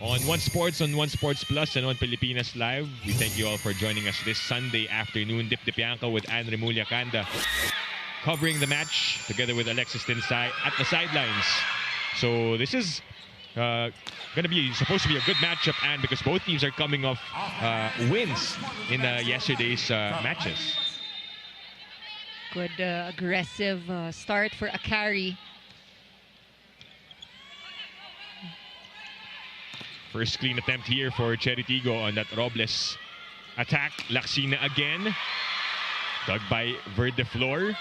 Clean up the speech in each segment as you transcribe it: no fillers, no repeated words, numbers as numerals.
On One Sports, on One Sports Plus, and on Pilipinas Live. We thank you all for joining us this Sunday afternoon. Dip Dipianco with Anne Remulla Kanda covering the match together with Alexis Tinsay at the sidelines. So this is going to be supposed to be a good matchup, Anne, because both teams are coming off wins in yesterday's matches. Good aggressive start for Akari. First clean attempt here for Chery Tiggo on that Robles attack. Laksina again. Dug by Verde Flor.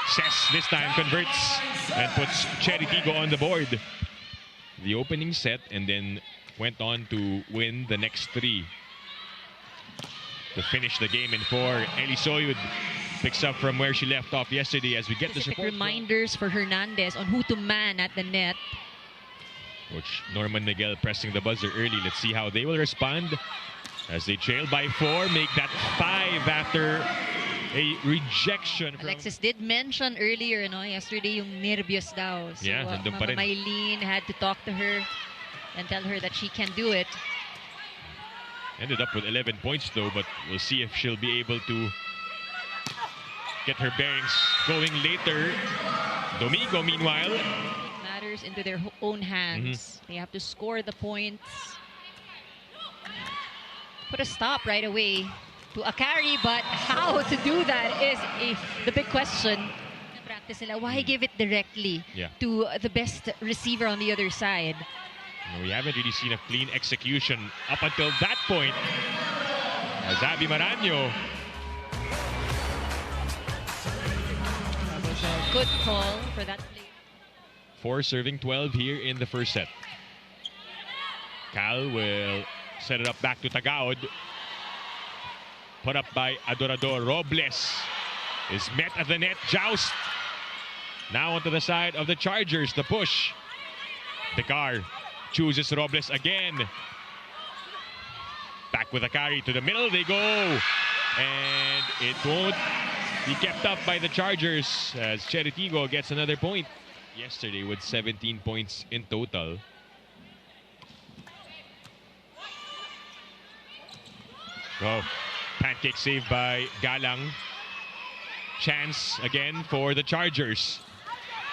Cess this time converts and puts Chery Tiggo on the board. The opening set, and then went on to win the next three. To finish the game in four, Eli Soyud picks up from where she left off yesterday as we get this report. Reminders for Hernandez on who to man at the net. Coach Norman Miguel pressing the buzzer early. Let's see how they will respond as they trail by 4, make that 5 after a rejection. Alexis did mention earlier, yesterday yung nervyos daw. So, yeah, nandun pa rin. Maylene had to talk to her and tell her that she can do it. Ended up with 11 points though, but we'll see if she'll be able to get her bearings going later. Domingo, meanwhile, matters into their own hands. They have to score the points. Put a stop right away to Akari, but how to do that is the big question. Practice nila, why give it directly to the best receiver on the other side? We haven't really seen a clean execution up until that point. As Abby Maranyo. That was a good call for that play. 4 serving 12 here in the first set. Cal will set it up back to Tagaod. Put up by Adorador. Robles is met at the net. Joust. Now onto the side of the Chargers. The push. Dekar chooses Robles again. Back with Akari to the middle. They go. And it won't be kept up by the Chargers as Chery Tiggo gets another point. Yesterday with 17 points in total. Oh, pancake save by Galang. Chance again for the Chargers.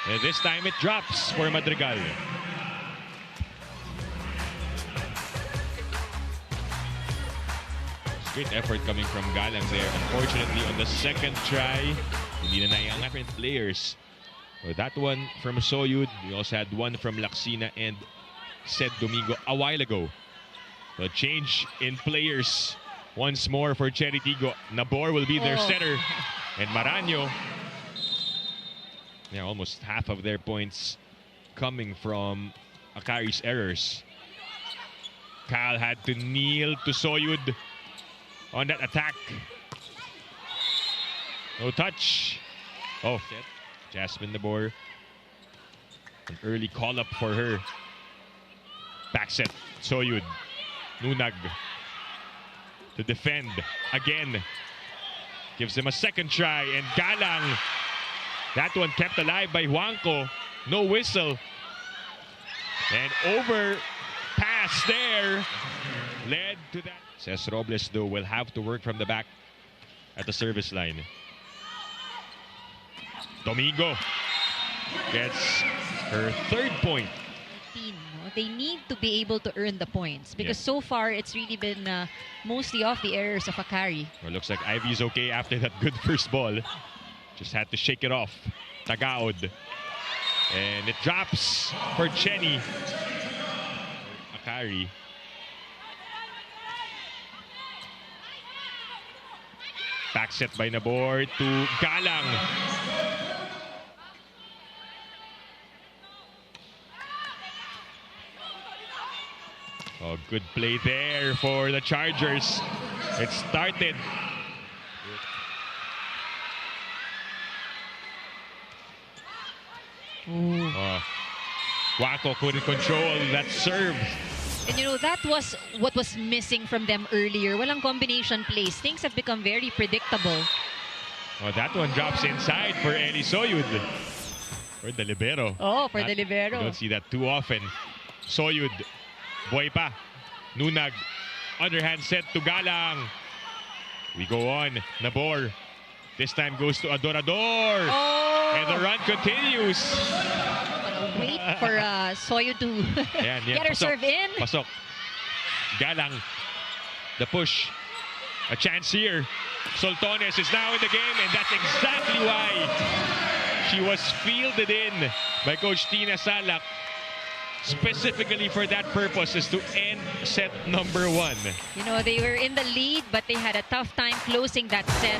And this time it drops for Madrigal. Great effort coming from Galang there. Unfortunately, on the second try, hindi na naiangat ng players. So that one from Soyud. We also had one from Laksina and Sed Domingo a while ago. The change in players once more for Chery Tiggo. Nabor will be their setter. And Maranyo. Yeah, almost half of their points coming from Akari's errors. Cal had to kneel to Soyud on that attack. No touch. Oh, Jasmine Nabor. An early call-up for her. Back set. Soyud. Nunag. To defend. Again. Gives them a second try. And Galang. That one kept alive by Juanco. No whistle. And over pass there. Led to that. Says Robles, though, will have to work from the back at the service line. Domingo gets her 3rd point. They need to be able to earn the points because so far it's really been mostly off the errors of Akari. Well, looks like Ivy's okay after that good first ball. Just had to shake it off. Tagaod. And it drops for Chenny. Akari. Back set by Nabor to Galang. Oh, good play there for the Chargers. It started. Juanco couldn't control that serve. And that was what was missing from them earlier. Walang combination plays. Things have become very predictable. Oh, that one drops inside for Eli Soyud. For the libero. Oh, for the libero. You don't see that too often. Soyud Boy pa. Nunag. Underhand set to Galang. We go on. Nabor. This time goes to Adorador. Oh! And the run continues. Wait for Soyo to get her serve in. Pasok. Galang. The push. A chance here. Soltones is now in the game, and that's exactly why she was fielded in by Coach Tina Salak. Specifically for that purpose, is to end set number 1. You know, they were in the lead, but they had a tough time closing that set.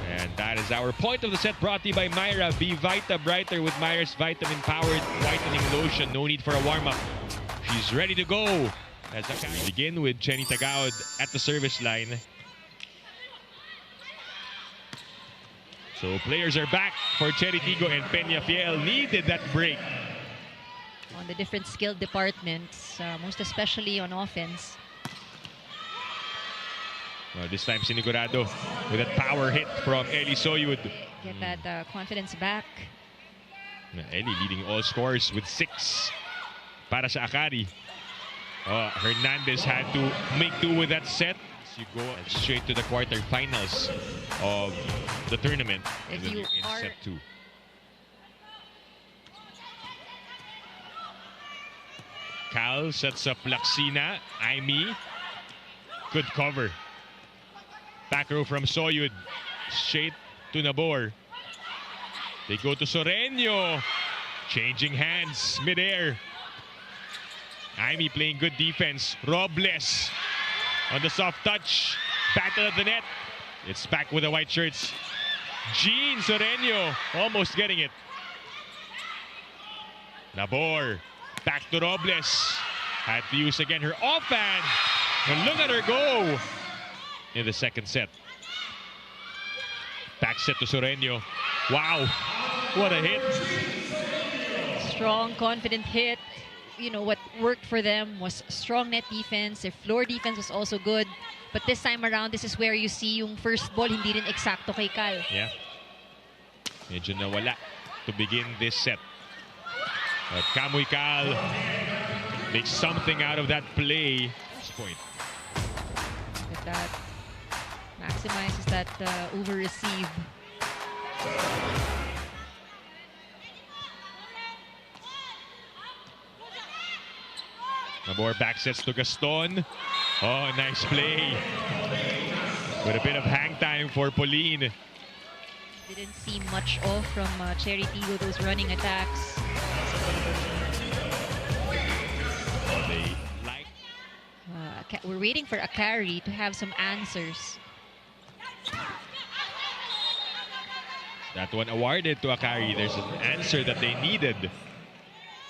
And that is our point of the set, brought to you by Myra. Be Vita Brighter with Myra's vitamin-powered whitening lotion. No need for a warm-up. She's ready to go. As Akari begin with Chery Tiggo at the service line. So players are back for Chery Tiggo, and Peñafiel needed that break. On the different skill departments, most especially on offense. Well, this time sinigurado with that power hit from Eli Soyud. Get that confidence back. Eli leading all scores with 6 para sa Akari. Hernandez had to make do with that set. You go straight to the quarterfinals of the tournament in set 2. Cal sets up Laxina. Aimee. Good cover. Back row from Soyud. Straight to Nabor. They go to Soreño. Changing hands midair. Aimee playing good defense. Robles on the soft touch. Battle of the net. It's back with the white shirts. Jean Soreño almost getting it. Nabor. Back to Robles. Had to use again her offhand. And look at her go in the second set. Back set to Soreño. Wow. What a hit. Strong, confident hit. You know, what worked for them was strong net defense. Their floor defense was also good. But this time around, this is where you see yung first ball hindi rin eksakto kay Cal. Yeah. Medyo nawala to begin this set. But Kamuy Cal makes something out of that play. First point. Look at that. Maximizes that over-receive. More back sets to Gaston. Oh, nice play. With a bit of hang time for Pauline. Didn't see much off from Chery Tiggo, those running attacks. We're waiting for Akari to have some answers. That one awarded to Akari. There's an answer that they needed.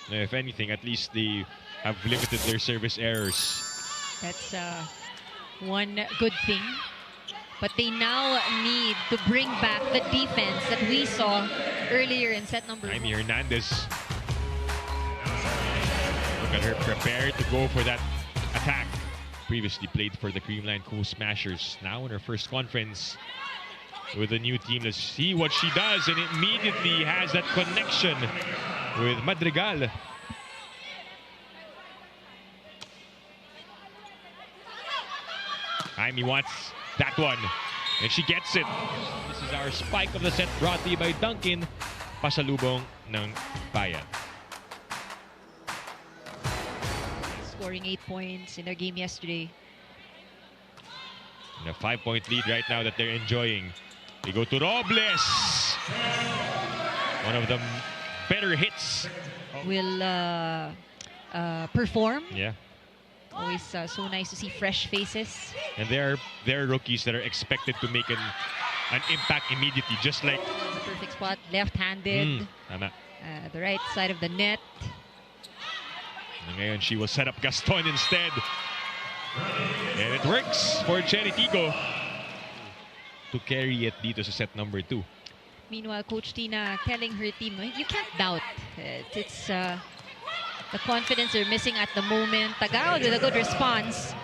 If anything, at least they have limited their service errors. That's one good thing. But they now need to bring back the defense that we saw earlier in set number 1. Aimee Hernandez. Look at her prepare to go for that attack. Previously played for the Creamline Cool Smashers. Now in her first conference with a new team. Let's see what she does, and immediately has that connection with Madrigal. Aimee wants that one, and she gets it. This is our spike of the set, brought to you by Dunkin', pasalubong ng bayan. Scoring 8 points in their game yesterday. And a 5-point lead right now that they're enjoying. They go to Robles. One of the better hits. Will perform. Yeah. Always so nice to see fresh faces. And there are rookies that are expected to make an impact immediately, just like The perfect spot, left-handed. Tama. The right side of the net. And ngayon, she will set up Gaston instead. And it works for Chery Tiggo to carry it dito sa set number 2. Meanwhile, Coach Tina telling her team, you can't doubt. It's the confidence they're missing at the moment. Tiggo with a good response.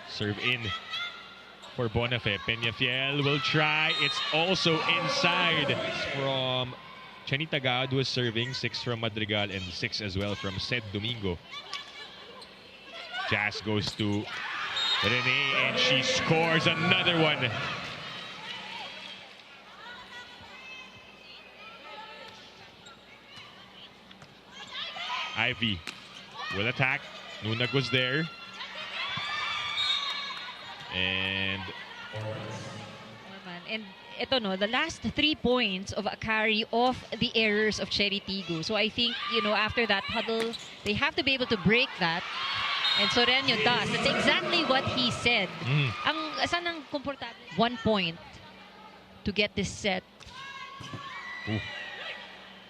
Serve in for Bonifay. Peñafiel will try. It's also inside. From Chery Tiggo, who is serving. 6 from Madrigal and 6 as well from Sed Domingo. Jazz goes to Rene and she scores another one. Ivy will attack. Nunag was there. And ito no, the last 3 points of Akari off the errors of Chery Tiggo. So I think, you know, after that huddle, they have to be able to break that. And Soreño does. That's exactly what he said. Ang sanang komportable. 1 point to get this set.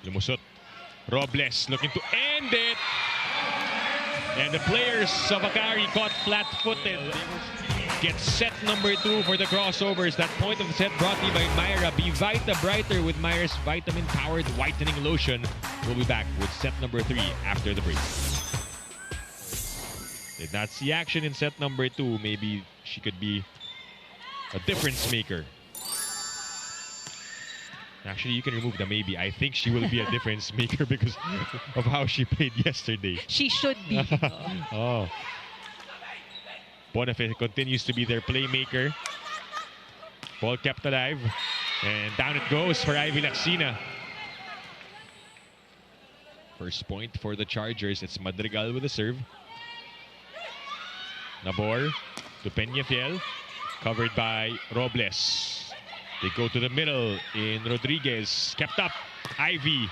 Lumusot. Robles looking to end it. And the players of Akari caught flat-footed. Gets set number 2 for the crossovers. That point of the set brought to you by Myra. Be Vita Brighter with Myra's vitamin-powered whitening lotion. We'll be back with set number 3 after the break. Did not see action in set number 2. Maybe she could be a difference maker. Actually, you can remove the maybe. I think she will be a difference maker because of how she played yesterday. She should be. Oh. Bonifay continues to be their playmaker. Ball kept alive. And down it goes for Ivy Laxina. First point for the Chargers. It's Madrigal with the serve. Nabor to Peñafiel. Covered by Robles. They go to the middle in Rodriguez. Kept up. Ivy.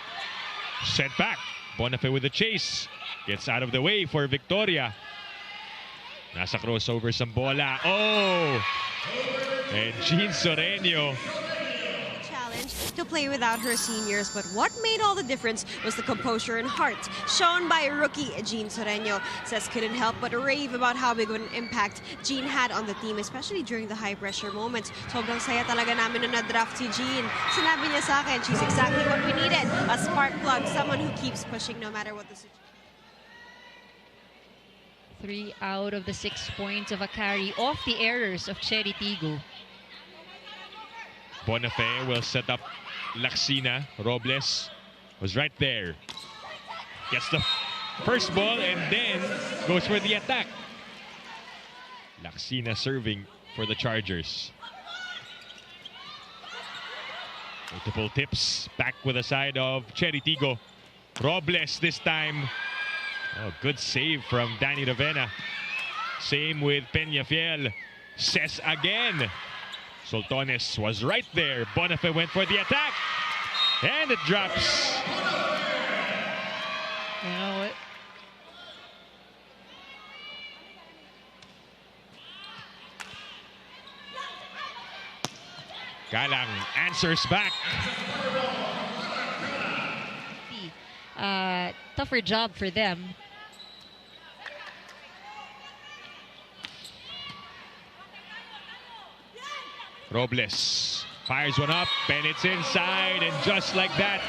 Sent back. Bonifay with the chase. Gets out of the way for Victoria. Nasa crossover sa bola. Oh! And Jean Soreño. Challenge to play without her seniors, but what made all the difference was the composure and heart shown by rookie Jean Soreño. Says couldn't help but rave about how big of an impact Jean had on the team, especially during the high-pressure moments. Sobrang saya talaga namin na na-draft si Jean. Sinabi niya sa akin, she's exactly what we needed. A spark plug, someone who keeps pushing no matter what the situation. 3 out of the 6 points of Akari off the errors of Chery Tiggo. Bonifay will set up Laxina. Robles was right there. Gets the first ball and then goes for the attack. Laxina serving for the Chargers. Multiple tips. Back with the side of Chery Tiggo. Robles this time. Oh, good save from Danny Ravena. Same with Peñafiel. Says again. Soltones was right there. Bonifay went for the attack. And it drops. You know what? Galang answers back. Tougher job for them. Robles fires one up and it's inside, and just like that.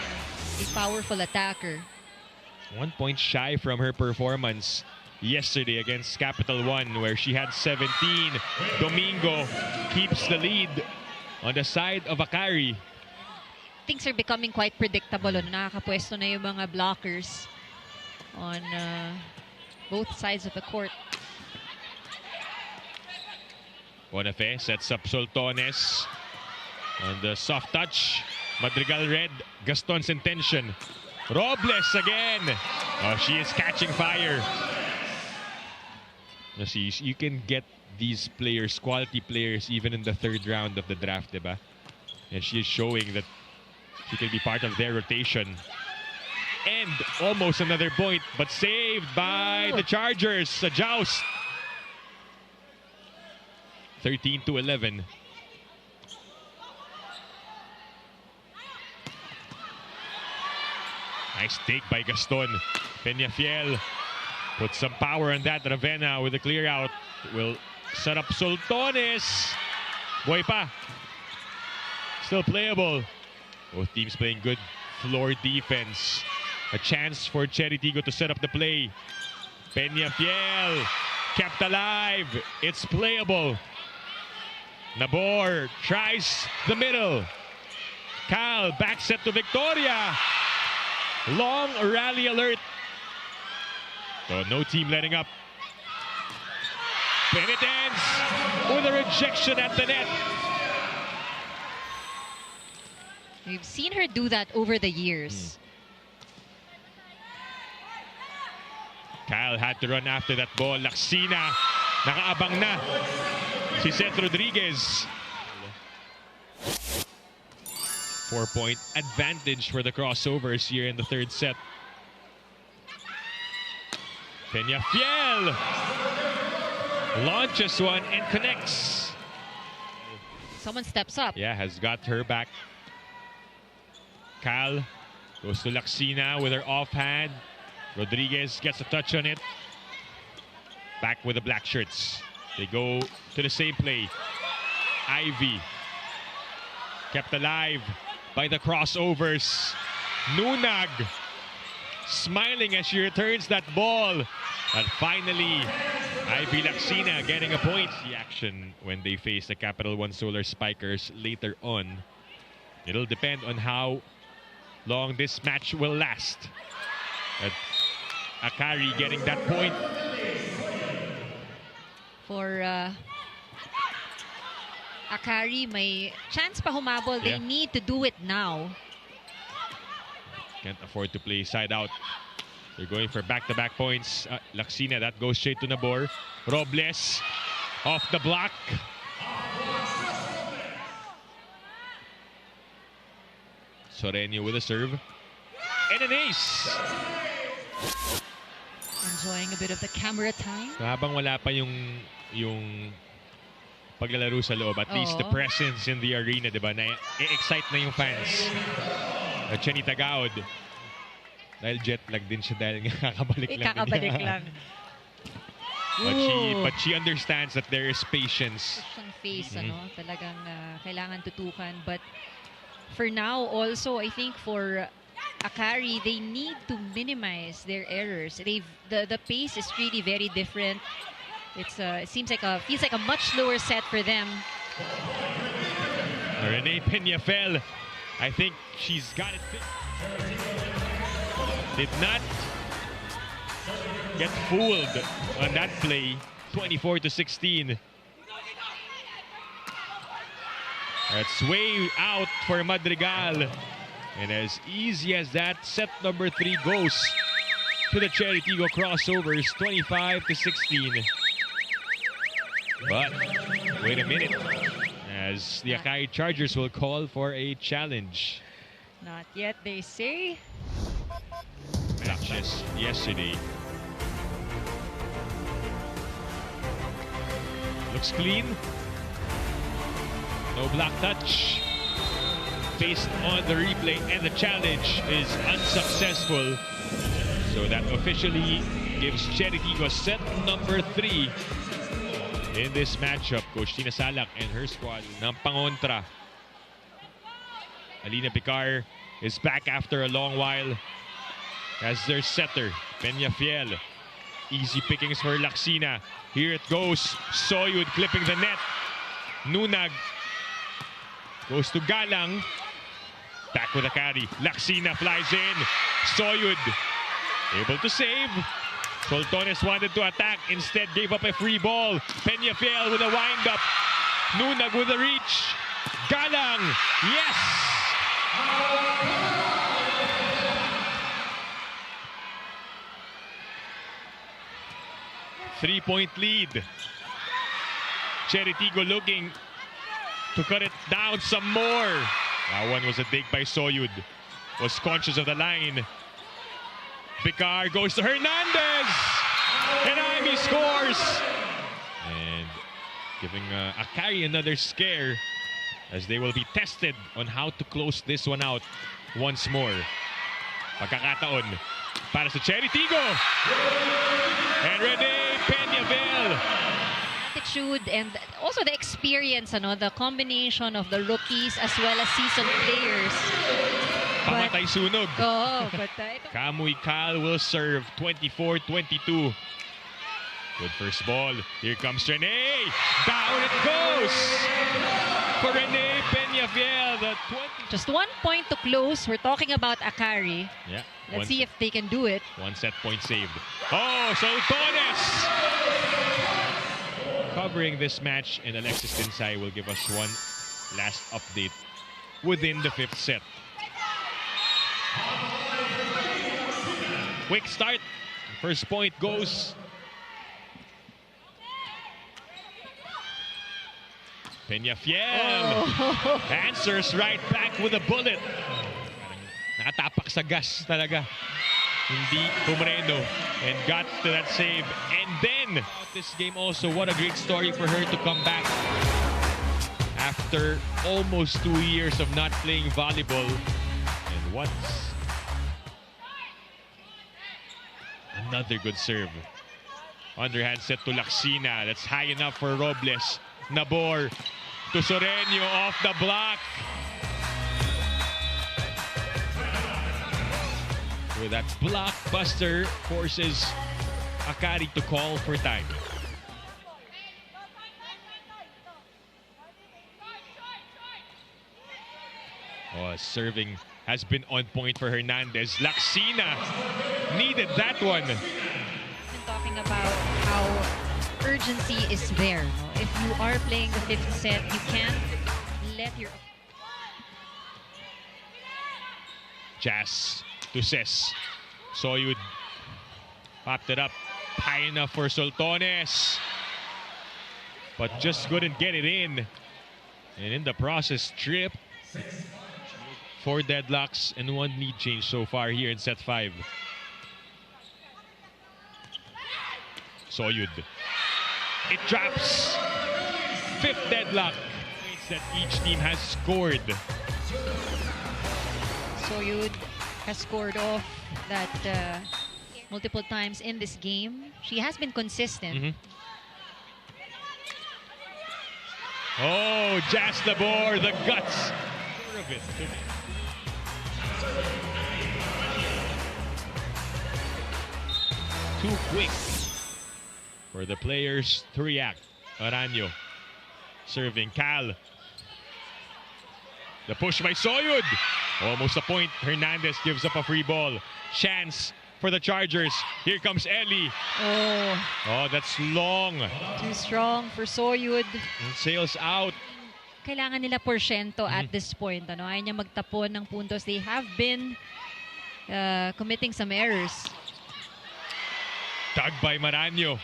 A powerful attacker. 1 point shy from her performance yesterday against Capital One, where she had 17. Domingo keeps the lead on the side of Akari. Things are becoming quite predictable. Nakakapwesto na yung mga blockers on both sides of the court. Bonifay sets up Soltones on the soft touch. Madrigal read Gaston's intention. Robles again. Oh, she is catching fire. You can get these players, quality players, even in the 3rd round of the draft, diba? And she is showing that she can be part of their rotation. And almost another point, but saved by the Chargers. A joust. 13-11. Nice take by Gaston. Peñafiel put some power on that. Ravena with a clear out will set up Soltones. Boy pa. Still playable. Both teams playing good floor defense. A chance for Chery Tiggo to set up the play. Peñafiel kept alive. It's playable. Nabor tries the middle. Cal back set to Victoria. Long rally alert. So no team letting up. Penitence with a rejection at the net. We've seen her do that over the years. Kyle had to run after that ball. Laksina, nakaabang na. Si Seth Rodriguez. 4-point advantage for the Crossovers here in the third set. Peñafiel launches one and connects. Someone steps up. Yeah, has got her back. Cal goes to Laksina with her offhand. Rodriguez gets a touch on it. Back with the black shirts. They go to the same play. Ivy kept alive by the Crossovers. Nunag smiling as she returns that ball. And finally, Ivy Laksina getting a point. The action when they face the Capital One Solar Spikers later on. It'll depend on how long this match will last. But Akari getting that point. For Akari, may chance pa humabol. They need to do it now. Can't afford to play side out. They're going for back-to-back points. Laksina, that goes straight to Nabor. Robles off the block. Soreño with a serve. And an ace. Enjoying a bit of the camera time. So habang wala pa yung paglalaro sa loob, at least the presence in the arena, diba? Na-excite na yung fans. Chery Tiggo. Dahil jet lag din siya dahil kakabalik lang. Kakabalik lang. But she understands that there is patience. Face, talagang kailangan tutukan. But for now, also, I think for Akari, they need to minimize their errors. The pace is really very different. It feels like a much slower set for them. Renee Peñafiel, I think she's got it. Did not get fooled on that play. 24-16. That's way out for Madrigal. And as easy as that, set number 3 goes to the Chery Tiggo Crossovers, 25-16. But wait a minute, as the Akari Chargers will call for a challenge. Not yet, they say. Matches yesterday. Looks clean. No block touch. Based on the replay, and the challenge is unsuccessful. So that officially gives Chery Tiggo set number 3 in this matchup. Coach Tina Salak and her squad ng pangontra. Alina Picar is back after a long while as their setter, Peñafiel. Easy pickings for Laksina. Here it goes. Soyud clipping the net. Nunag goes to Galang. Back with Akari. Laksina flies in. Soyud able to save. Soltones wanted to attack, instead gave up a free ball. Peñafiel with a wind-up. Nunag with a reach. Galang, yes! 3-point lead. Chery Tiggo looking to cut it down some more. That one was a dig by Soyud. Was conscious of the line. Picar goes to Hernandez. And Ivy scores. And giving Akari another scare as they will be tested on how to close this one out once more. Pagkakataon para sa Chery Tiggo. And Renee Peñafiel. Attitude and also the experience, the combination of the rookies as well as seasoned players. Pamatay sunog. Oh, but Kamuy Cal will serve 24-22. Good first ball. Here comes Rene. Down it goes for Rene Peñafiel. The 20. Just 1 point to close. We're talking about Akari. Yeah. Let's see if they can do it. 1 set point saved. Oh, Soltones! Covering this match, and Alexis Tinsay will give us one last update within the 5th set. Quick start. First point goes. Peñafiel answers right back with a bullet. Nakatapak sa gas talaga. Hindi pumreno and got to that save. And then, this game also, what a great story for her to come back after almost 2 years of not playing volleyball. And what's another good serve. Underhand set to Laxina. That's high enough for Robles. Nabor to Soreño off the block. With that blockbuster forces Akari to call for time. Oh, serving has been on point for Hernandez. Laxina needed that one. Been talking about how urgency is there. If you are playing the 5th set, you can't let your... Jazz to Ses. Soyud popped it up high enough for Soltones, but just couldn't get it in. And in the process, tripped. 4 deadlocks and 1 lead change so far here in set 5. Soyud. It drops. 5th deadlock. That each team has scored. Soyud has scored off that multiple times in this game. She has been consistent. Oh, Jazz Labor, the guts of it. Too quick for the players to react. Aranyo serving. Cal. The push by Soyud. Almost a point. Hernandez gives up a free ball. Chance for the Chargers. Here comes Ellie. Oh, that's long. Too strong for Soyud. And sails out. Kailangan nila porsyento at this point. Ano? Ayaw niya magtapon ng puntos. They have been committing some errors. Tug by Maranyo.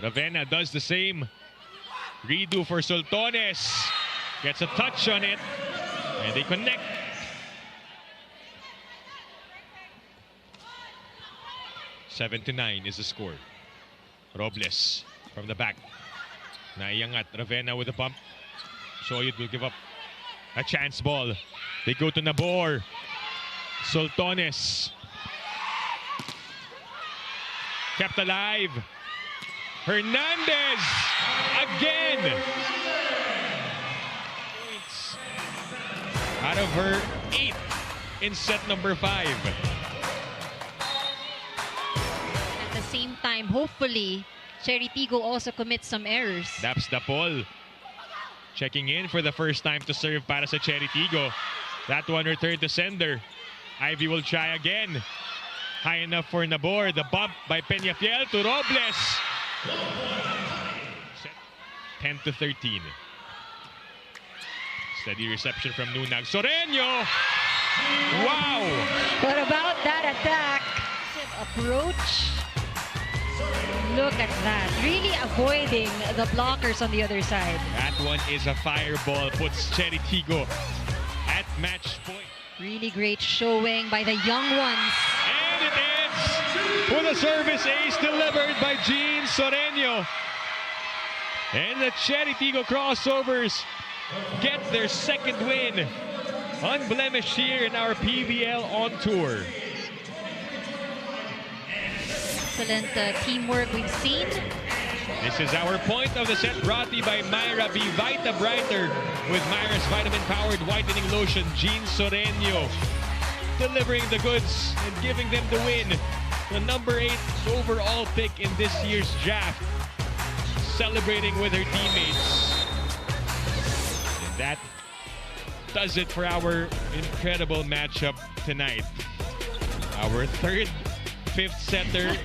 Ravenna does the same. Redo for Soltones. Gets a touch on it. And they connect. Seven to 9 is the score. Robles from the back. Naiangat. Ravenna with a pump. Soyud will give up a chance ball. They go to Nabor. Soltones. Kept alive. Hernandez again. Points out of her 8th in set number 5. At the same time, hopefully, Chery Tiggo also commits some errors. Daps Dapol checking in for the first time to serve para sa Chery Tiggo. That one returned to sender. Ivy will try again. High enough for Nabor. The bump by Peñafiel to Robles. 10 to 13. Steady reception from Nunag. Soreño! Wow! What about that attack? Approach. Look at that. Really avoiding the blockers on the other side. That one is a fireball. Puts Chery Tiggo at match point. Really great showing by the young ones. And it ends with a service ace delivered by Jean Soreño. And the Chery Tiggo Crossovers get their 2nd win. Unblemished here in our PVL on tour. Excellent teamwork we've seen. This is our point of the set, brought to you by Myra. Be Vita Brighter with Myra's vitamin-powered whitening lotion. Jean Soreño delivering the goods and giving them the win. the number 8 overall pick in this year's draft, celebrating with her teammates. And that does it for our incredible matchup tonight. Our third, fifth setter